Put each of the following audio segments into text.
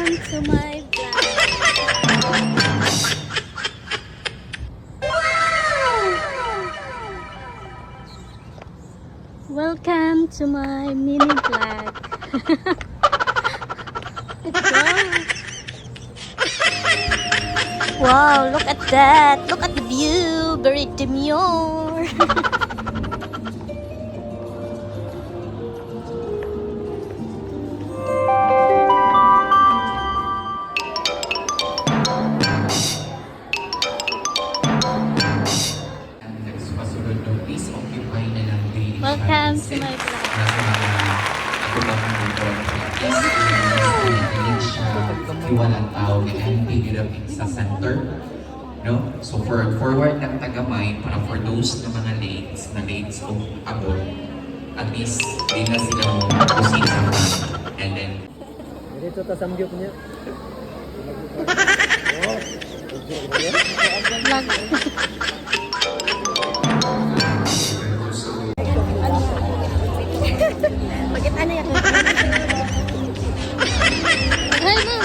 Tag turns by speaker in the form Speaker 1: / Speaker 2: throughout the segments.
Speaker 1: Welcome to my vlog. Welcome to my mini vlog. Wow, look at that. Look at the view. Very demure. Welcome to my vlog.
Speaker 2: Walang tao kaya pinirapin sa center, no? So forward ng Tagamay para for those na mga lanes o abot, at least di na sila kusin sa mga, and then
Speaker 3: Dito ta samgyup niya.
Speaker 1: Vlog. Bakit ano yan? Ay, no.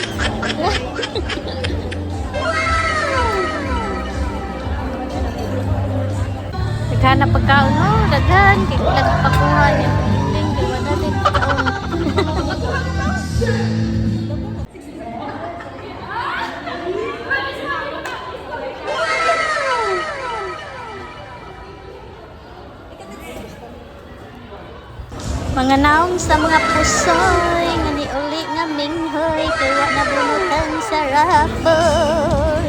Speaker 1: Daghan na pagkaon, no? Daghan. Kaya lang pakuha niya. Wala natin pagkaon. Mga naong sa mga pusoy nga ni uli nga minghoy kaya nabunutan sa rapor.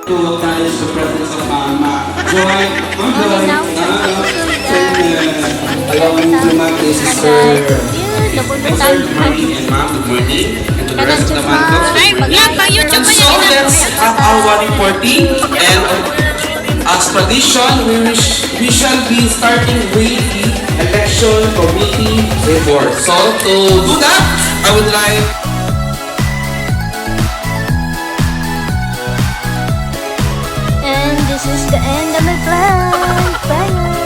Speaker 4: To acknowledge the presence of Mama Joy.
Speaker 1: Mga naong sa mga pusoy
Speaker 4: Along with my sister,
Speaker 1: nabunutan
Speaker 4: Marie and Mom, good morning. And to the
Speaker 1: Kanan
Speaker 4: rest of the
Speaker 1: chuma.
Speaker 4: mango. And so let's have our wedding party. And as tradition, we shall be starting with the election committee report. So to do that, I would like
Speaker 1: And this is the end of my vlog. Bye.